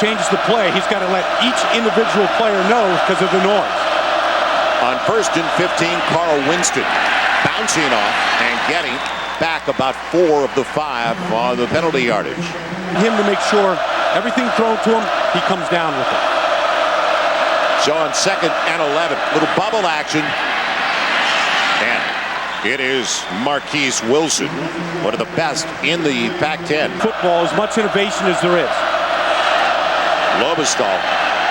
changes the play, he's got to let each individual player know because of the noise. On 1st and 15, Carl Winston bouncing off and getting back about 4 of the 5 on the penalty yardage. Him to make sure everything thrown to him, he comes down with it. So on 2nd and 11, little bubble action. And it is Marquise Wilson, one of the best in the Pac-10. Football, as much innovation as there is. Lobestall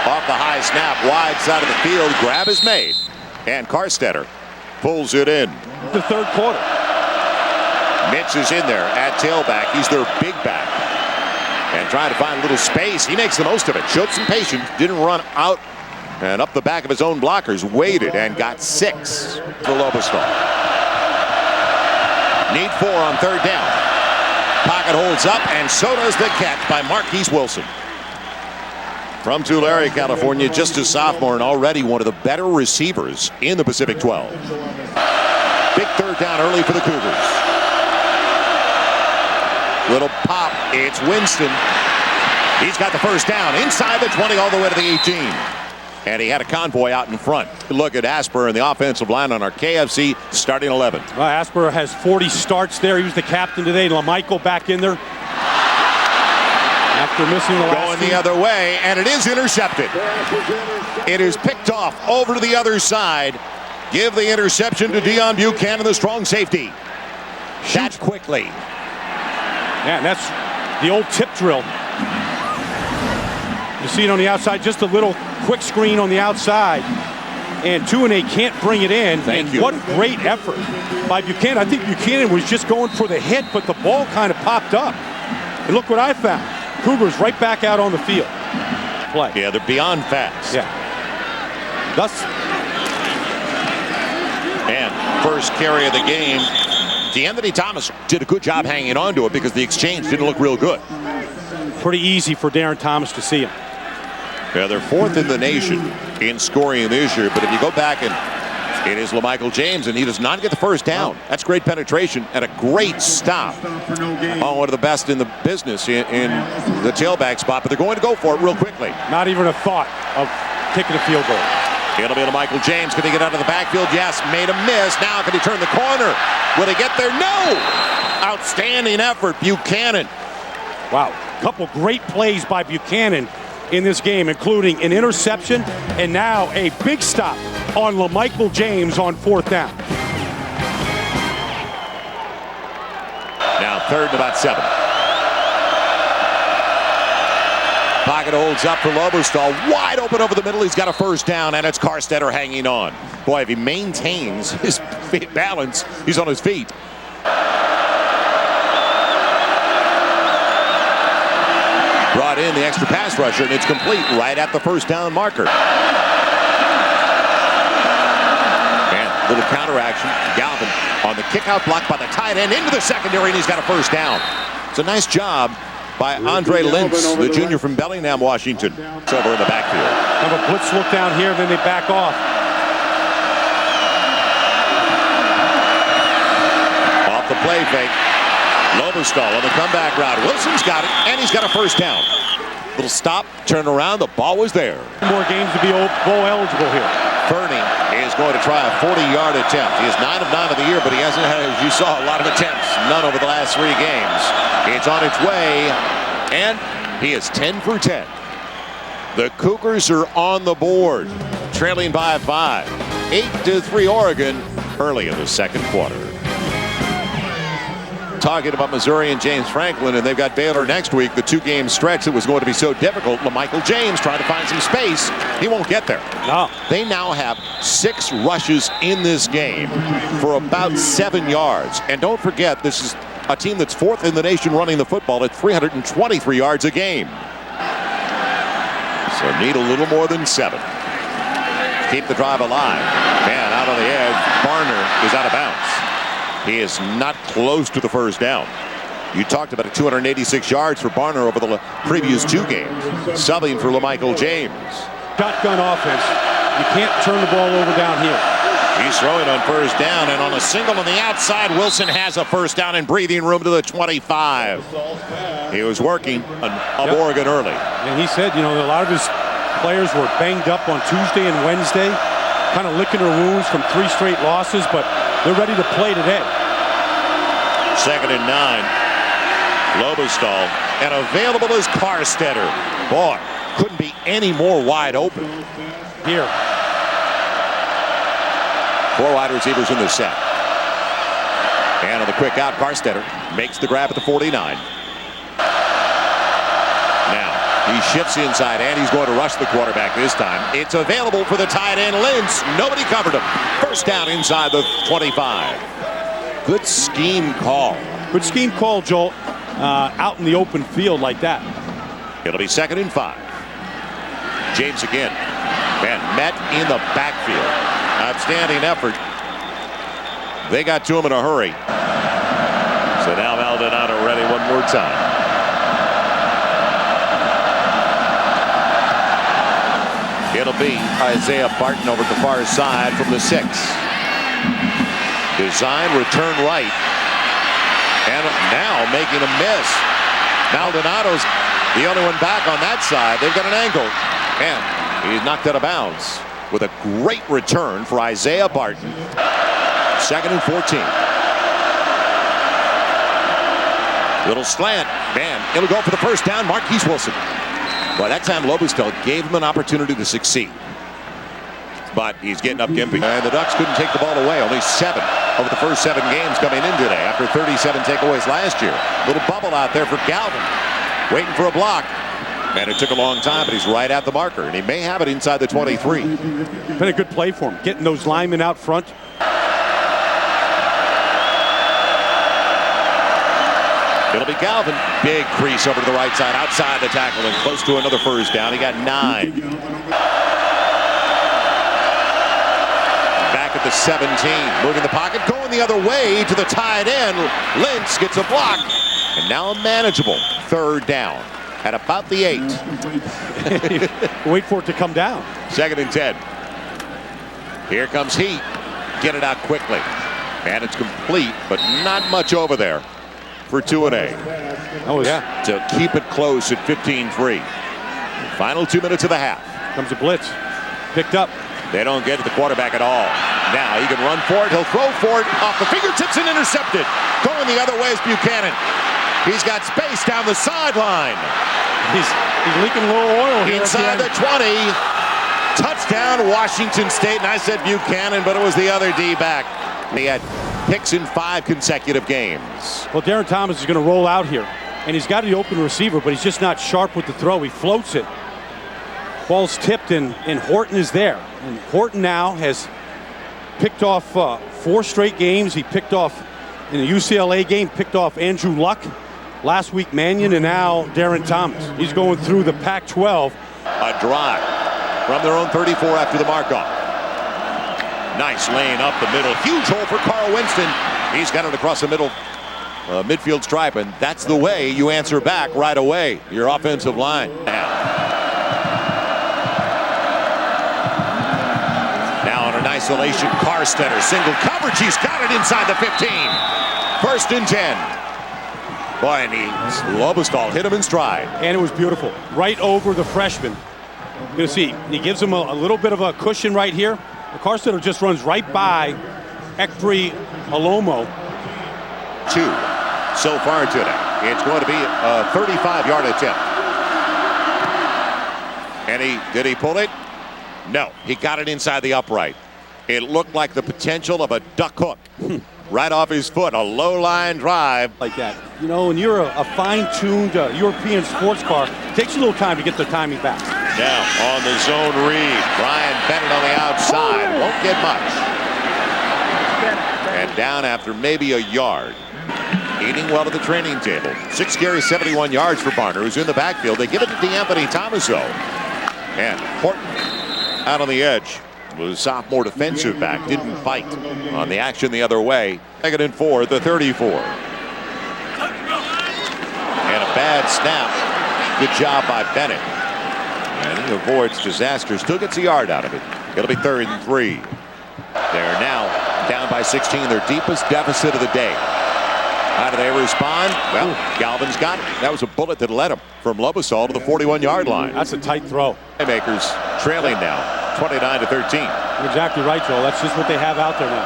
off the high snap, wide side of the field. Grab is made. And Carstetter pulls it in. The 3rd quarter. Mitch is in there at tailback. He's their big back. And trying to find a little space. He makes the most of it. Showed some patience. Didn't run out and up the back of his own blockers. Waited and got 6 for Lobestall. Need 4 on 3rd down. Pocket holds up, and so does the catch by Marquise Wilson. From Tulare, California, just a sophomore and already one of the better receivers in the Pacific 12. Big 3rd down early for the Cougars. Little pop. It's Winston. He's got the 1st down inside the 20 all the way to the 18. And he had a convoy out in front. Look at Asper and the offensive line on our KFC starting 11. Well, Asper has 40 starts there. He was the captain today. LaMichael back in there. After missing the last Going the other way, and it is intercepted. It is picked off over to the other side. Give the interception to Deion Buchanan, the strong safety. That quickly. Yeah, and that's the old tip drill. You see it on the outside, just a little quick screen on the outside. And 2-8 can't bring it in. Thank you. What great effort by Buchanan. I think Buchanan was just going for the hit, but the ball kind of popped up. And look what I found. Cougars right back out on the field. Play. Yeah, they're beyond fast. Yeah. Thus. And first carry of the game. DeAnthony Thomas did a good job hanging on to it because the exchange didn't look real good. Pretty easy for Darren Thomas to see him. Yeah, they're 4th in the nation in scoring this year, but if you go back and it is LaMichael James, and he does not get the 1st down. That's great penetration and a great stop on one of the best in the business in the tailback spot, but they're going to go for it real quickly. Not even a thought of kicking a field goal. It'll be LaMichael James. Can he get out of the backfield? Yes. Made a miss. Now can he turn the corner? Will he get there? No! Outstanding effort, Buchanan. Wow. Couple great plays by Buchanan in this game, including an interception and now a big stop on LaMichael James on 4th down. Now 3rd and about 7. Pocket holds up for Lobestall. Wide open over the middle. He's got a 1st down, and it's Carstetter hanging on. Boy, if he maintains his balance, he's on his feet. Brought in the extra pass rusher, and it's complete right at the 1st down marker. And little counteraction. Galvin on the kickout block by the tight end into the secondary, and he's got a 1st down. It's a nice job by Andre Lintz, the junior from Bellingham, Washington. It's over in the backfield. Have a blitz look down here, then they back off. Off the play fake. Lobestall on the comeback route. Wilson's got it, and he's got a 1st down. Little stop, turn around, the ball was there. More games to be bowl eligible here. Fernie is going to try a 40-yard attempt. He is 9 of 9 of the year, but he hasn't had, as you saw, a lot of attempts. None over the last 3 games. It's on its way, and he is 10 for 10. The Cougars are on the board, trailing by 5. 8-3 Oregon early in the 2nd quarter. Talking about Missouri and James Franklin, and they've got Baylor next week. The 2-game stretch that was going to be so difficult. LaMichael James trying to find some space. He won't get there. No. They now have 6 rushes in this game for about 7 yards. And don't forget, this is a team that's 4th in the nation running the football at 323 yards a game. So need a little more than 7. Keep the drive alive. Man, out on the edge. Barner is out of bounds. He is not close to the 1st down. You talked about 286 yards for Barner over the previous 2 games. Subbing for LaMichael James. Shotgun offense. You can't turn the ball over down here. He's throwing on first down, and on a single on the outside, Wilson has a first down and breathing room to the 25. He was working of Oregon early. And he said, you know, a lot of his players were banged up on Tuesday and Wednesday, kind of licking their wounds from 3 straight losses, but they're ready to play today. 2nd and 9. Lobostal, and available is Carstetter. Boy, couldn't be any more wide open. Here. 4 wide receivers in the set. And on the quick out, Carstetter makes the grab at the 49. Now, he shifts inside, and he's going to rush the quarterback this time. It's available for the tight end, Lentz. Nobody covered him. First down inside the 25. Good scheme call. Good scheme call, Joel. Out in the open field like that. It'll be 2nd and 5. James again. And met in the backfield. Outstanding effort. They got to him in a hurry. So now Maldonado ready one more time. It'll be Isaiah Barton over at the far side from the 6. Design, return right. And now making a miss. Maldonado's the only one back on that side. They've got an angle. And he's knocked out of bounds with a great return for Isaiah Barton. 2nd and 14. Little slant. Man, it'll go for the first down. Marquise Wilson. Well, that time Lobostal gave him an opportunity to succeed. But he's getting up gimpy. And the Ducks couldn't take the ball away. Only 7 over the first 7 games coming in today after 37 takeaways last year. Little bubble out there for Galvin. Waiting for a block. And it took a long time, but he's right at the marker. And he may have it inside the 23. Been a good play for him. Getting those linemen out front. It'll be Galvin. Big crease over to the right side, outside the tackle, and close to another first down. He got 9. Back at the 17, moving the pocket, going the other way to the tight end. Lentz gets a block, and now a manageable 3rd down at about the 8. Wait for it to come down. 2nd and 10. Here comes Heat. Get it out quickly. And it's complete, but not much over there for 2-8. Oh, yeah. To keep it close at 15-3. Final 2 minutes of the half. Comes a blitz. Picked up. They don't get to the quarterback at all. Now he can run for it. He'll throw for it off the fingertips and intercepted. Going the other way is Buchanan. He's got space down the sideline. He's leaking a little oil here. Inside the 20. Touchdown, Washington State. And I said Buchanan, but it was the other D-back. He had picks in 5 consecutive games. Well, Darren Thomas is going to roll out here. And he's got the open receiver, but he's just not sharp with the throw. He floats it. Ball's tipped, and Horton is there. And Horton now has picked off 4 straight games. He picked off in the UCLA game, picked off Andrew Luck. Last week, Mannion, and now Darren Thomas. He's going through the Pac-12. A drive from their own 34 after the mark-off. Nice lane up the middle. Huge hole for Carl Winston. He's got it across the middle midfield stripe, and that's the way you answer back right away. Your offensive line. Now on an isolation, Carstetter. Single coverage. He's got it inside the 15. 1st and 10. Boy, and Lobostal hit him in stride. And it was beautiful. Right over the freshman. You'll see, he gives him a little bit of a cushion right here. Carstetter just runs right by Ekpri Alomo. 2 so far today. It's going to be a 35-yard attempt. And did he pull it? No, he got it inside the upright. It looked like the potential of a duck hook. Right off his foot, a low-line drive. Like that. You know, when you're a fine-tuned European sports car, it takes a little time to get the timing back. Now on the zone read, Brian Bennett on the outside. Won't get much. And down after maybe a yard. Eating well at the training table. 6 carries, 71 yards for Barner, who's in the backfield. They give it to DeAnthony Thomas, though. And Horton out on the edge. The sophomore defensive back didn't bite on the action the other way. 2nd and 4, the 34. And a bad snap. Good job by Bennett. And he avoids disaster. Still gets a yard out of it. It'll be 3rd and 3. They're now down by 16, their deepest deficit of the day. How do they respond? Well, Galvin's got it. That was a bullet that led him from Lobosol to the 41-yard line. That's a tight throw. Playmakers trailing now, 29-13. You're exactly right, Joel. That's just what they have out there now.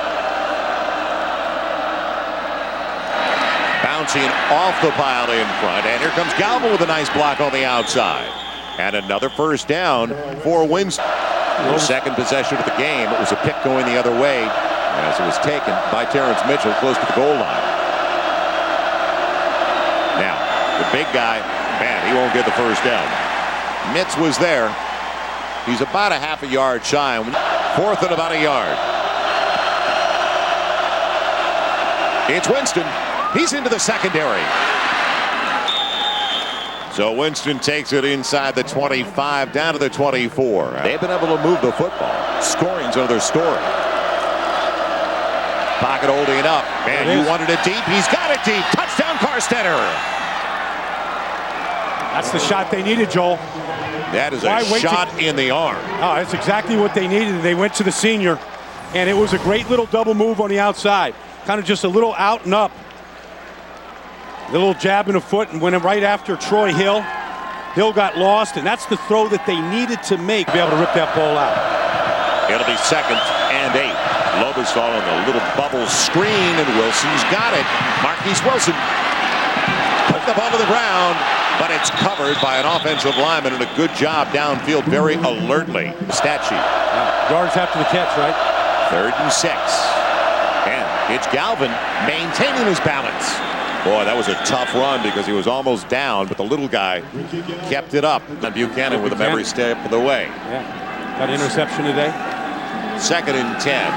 Bouncing off the pile in front, and here comes Galvin with a nice block on the outside. And another first down for Winston. Their second possession of the game. It was a pick going the other way as it was taken by Terrence Mitchell close to the goal line. Now, the big guy, man, he won't get the first down. Mitz was there. He's about a half a yard shy. Fourth and about a yard. It's Winston. He's into the secondary. So Winston takes it inside the 25 down to the 24. They've been able to move the football. Scoring's another story. Pocket holding it up. Man, you wanted it deep. He's got it deep. Touchdown, Carstetter. That's the shot they needed, Joel. That is a shot in the arm. Oh, that's exactly what they needed. They went to the senior, and it was a great little double move on the outside. Kind of just a little out and up. A little jab in the foot and went right after Troy Hill. Hill got lost, and that's the throw that they needed to make to be able to rip that ball out. It'll be 2nd and 8. Lobosol on the little bubble screen, and Wilson's got it. Marquise Wilson put the ball to the ground, but it's covered by an offensive lineman, and a good job downfield very alertly. Stat sheet. Yards after the catch, right? 3rd and 6. And it's Galvin maintaining his balance. Boy, that was a tough run because he was almost down, but the little guy kept it up. And Buchanan with him every step of the way. Yeah, got an interception today. 2nd and 10.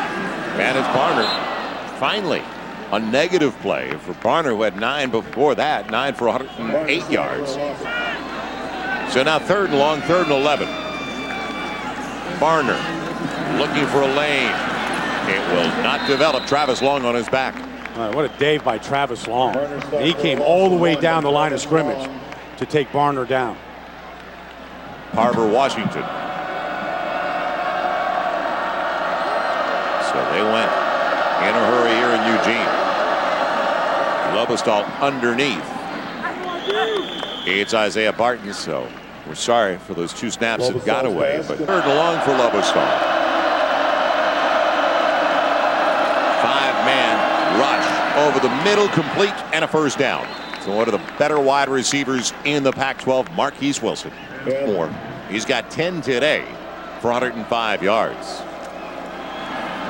And it's Barner. Finally, a negative play for Barner, who had 9 before that. 9 for 108 yards. So now 3rd and long, 3rd and 11. Barner looking for a lane. It will not develop. Travis Long on his back. What a day by Travis Long. He came all the way down the line of scrimmage to take Barner down. Harvard, Washington. So they went in a hurry here in Eugene. Lobosol underneath. It's Isaiah Barton, so we're sorry for those 2 snaps that got away, but 3rd and long for Lobosol. 5-man rush over the middle, complete, and a first down. So one of the better wide receivers in the Pac-12, Marquise Wilson. More. He's got 10 today for 105 yards.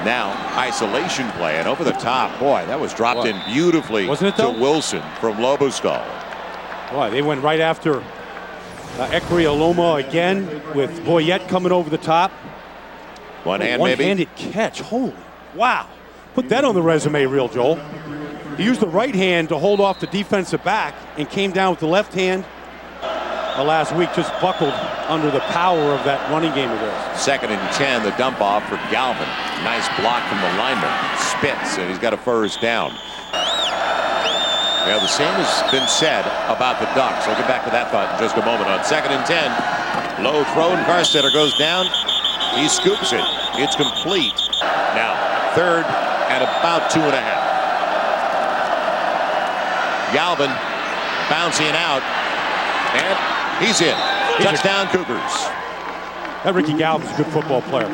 Now isolation play, and over the top. Boy, that was dropped in beautifully to Wilson from Lobosol. Boy, they went right after Ekri Aloma again with Boyette coming over the top. One-handed catch. Holy wow. Put that on the resume reel, Joel. He used the right hand to hold off the defensive back and came down with the left hand last week, just buckled under the power of that running game of theirs. 2nd and 10, the dump off for Galvin. Nice block from the lineman. Spits, and he's got a first down. Yeah, the same has been said about the Ducks. I'll get back to that thought in just a moment. On 2nd and 10, low throw, and Carstetter goes down. He scoops it. It's complete. Now, 3rd and about 2.5. Galvin bouncing out, and he's in. Touchdown, Cougars. That Ricky Galvin's a good football player.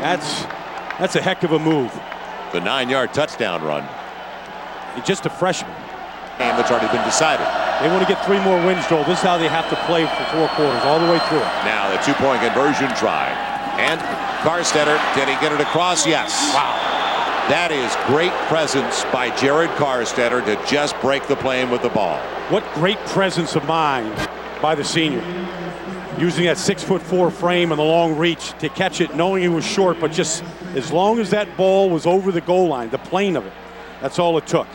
That's a heck of a move. The 9-yard touchdown run. He's just a freshman. Game that's already been decided. They want to get 3 more wins, Joel. This is how they have to play for 4 quarters, all the way through it. Now the 2-point conversion try. And Carstetter, did he get it across? Yes. Wow. That is great presence by Jared Carstetter to just break the plane with the ball. What great presence of mind by the senior. Using that 6'4" frame and the long reach to catch it, knowing he was short, but just as long as that ball was over the goal line, the plane of it, that's all it took.